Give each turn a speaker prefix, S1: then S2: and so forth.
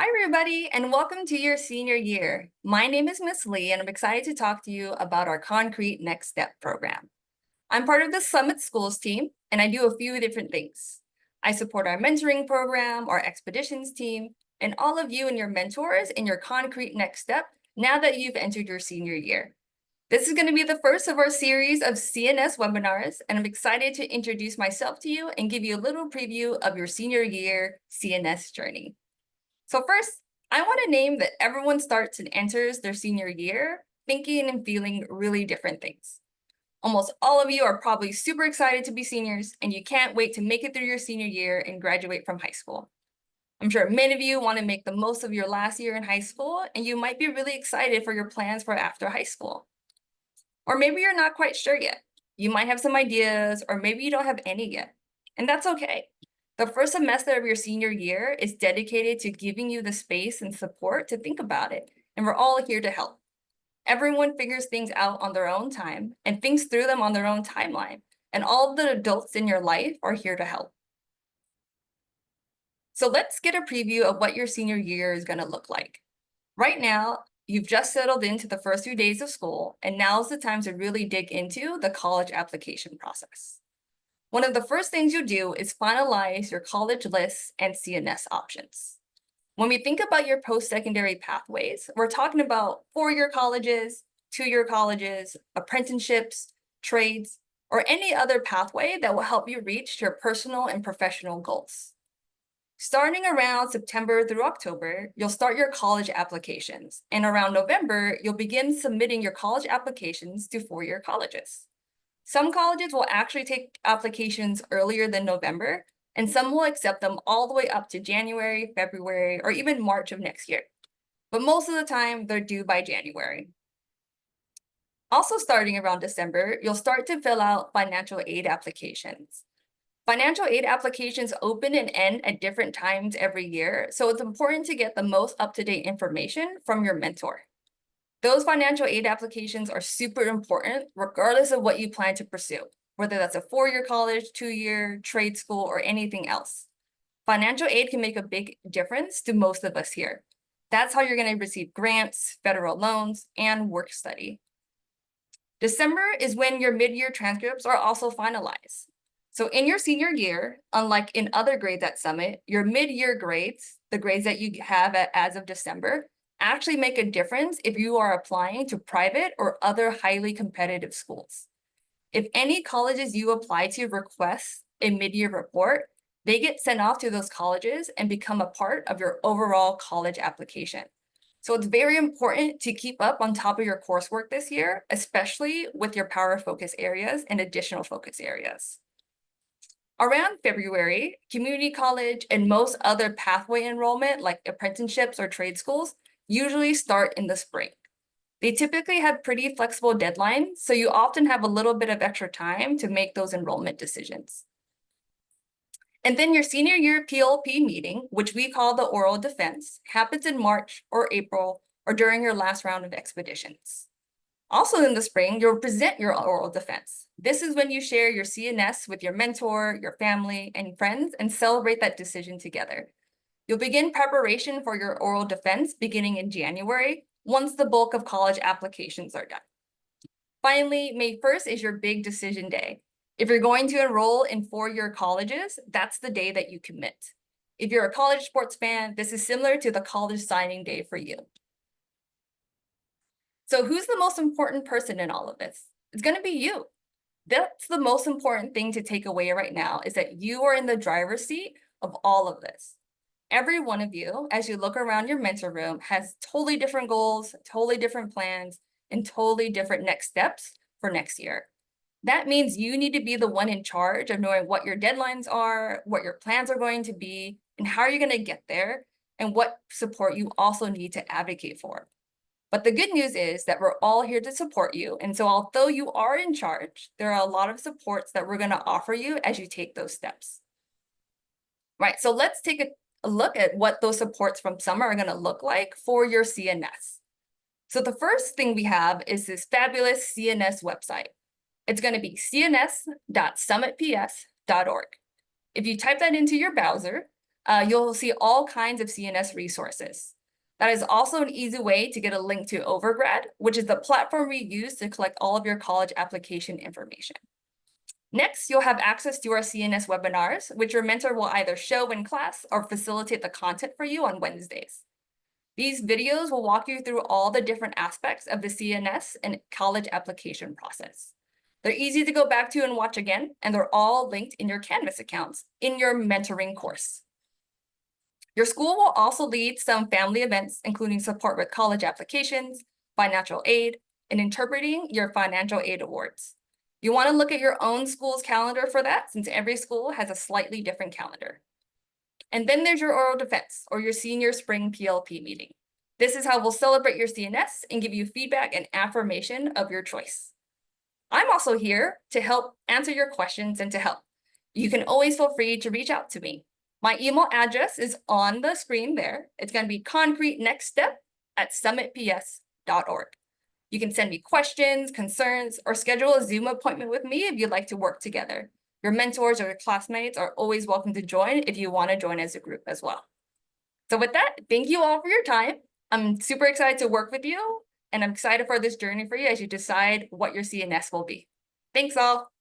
S1: Hi, everybody, and welcome to your senior year. My name is Miss Lee, and I'm excited to talk to you about our Concrete Next Step program. I'm part of the Summit Schools team, and I do a few different things. I support our mentoring program, our expeditions team, and all of you and your mentors in your Concrete Next Step now that you've entered your senior year. This is going to be the first of our series of CNS webinars, and I'm excited to introduce myself to you and give you a little preview of your senior year CNS journey. So first, I want to name that everyone starts and enters their senior year thinking and feeling really different things. Almost all of you are probably super excited to be seniors, and you can't wait to make it through your senior year and graduate from high school. I'm sure many of you want to make the most of your last year in high school, and you might be really excited for your plans for after high school. Or maybe you're not quite sure yet. You might have some ideas, or maybe you don't have any yet, and that's okay. The first semester of your senior year is dedicated to giving you the space and support to think about it, and we're all here to help. Everyone figures things out on their own time and thinks through them on their own timeline, and all of the adults in your life are here to help. So let's get a preview of what your senior year is going to look like. Right now, you've just settled into the first few days of school, and now's the time to really dig into the college application process. One of the first things you do is finalize your college lists and CNS options. When we think about your post-secondary pathways, we're talking about four-year colleges, two-year colleges, apprenticeships, trades, or any other pathway that will help you reach your personal and professional goals. Starting around September through October, you'll start your college applications, and around November, you'll begin submitting your college applications to four-year colleges. Some colleges will actually take applications earlier than November, and some will accept them all the way up to January, February, or even March of next year. But most of the time, they're due by January. Also starting around December, you'll start to fill out financial aid applications. Financial aid applications open and end at different times every year, so it's important to get the most up-to-date information from your mentor. Those financial aid applications are super important regardless of what you plan to pursue, whether that's a four-year college, two-year, trade school, or anything else. Financial aid can make a big difference to most of us here. That's how you're going to receive grants, federal loans, and work study. December is when your mid-year transcripts are also finalized. So in your senior year, unlike in other grades at Summit, your mid-year grades, the grades that you have as of December, actually make a difference if you are applying to private or other highly competitive schools. If any colleges you apply to request a mid-year report, they get sent off to those colleges and become a part of your overall college application. So it's very important to keep up on top of your coursework this year, especially with your power focus areas and additional focus areas. Around February, community college and most other pathway enrollment like apprenticeships or trade schools usually start in the spring. They typically have pretty flexible deadlines, so you often have a little bit of extra time to make those enrollment decisions. And then your senior year PLP meeting, which we call the oral defense, happens in March or April or during your last round of expeditions. Also in the spring, you'll present your oral defense. This is when you share your CNS with your mentor, your family, and friends and celebrate that decision together. You'll begin preparation for your oral defense beginning in January, once the bulk of college applications are done. Finally, May 1st is your big decision day. If you're going to enroll in four-year colleges, that's the day that you commit. If you're a college sports fan, this is similar to the college signing day for you. So who's the most important person in all of this? It's going to be you. That's the most important thing to take away right now, is that you are in the driver's seat of all of this. Every one of you, as you look around your mentor room, has totally different goals, totally different plans, and totally different next steps for next year. That means you need to be the one in charge of knowing what your deadlines are, what your plans are going to be, and how you're going to get there, and what support you also need to advocate for. But the good news is that we're all here to support you. And so although you are in charge, there are a lot of supports that we're going to offer you as you take those steps. Right, so let's take a look at what those supports from summer are going to look like for your CNS. So the first thing we have is this fabulous CNS website. It's going to be cns.summitps.org. If you type that into your browser, you'll see all kinds of CNS resources. That is also an easy way to get a link to Overgrad, which is the platform we use to collect all of your college application information. Next, you'll have access to our CNS webinars, which your mentor will either show in class or facilitate the content for you on Wednesdays. These videos will walk you through all the different aspects of the CNS and college application process. They're easy to go back to and watch again, and they're all linked in your Canvas accounts in your mentoring course. Your school will also lead some family events, including support with college applications, financial aid, and interpreting your financial aid awards. You want to look at your own school's calendar for that, since every school has a slightly different calendar. And then there's your oral defense, or your senior spring PLP meeting. This is how we'll celebrate your CNS and give you feedback and affirmation of your choice. I'm also here to help answer your questions and to help. You can always feel free to reach out to me. My email address is on the screen there. It's going to be concretenextstep@summitps.org. You can send me questions, concerns, or schedule a Zoom appointment with me if you'd like to work together. Your mentors or your classmates are always welcome to join if you want to join as a group as well. So with that, thank you all for your time. I'm super excited to work with you, and I'm excited for this journey for you as you decide what your CNS will be. Thanks all.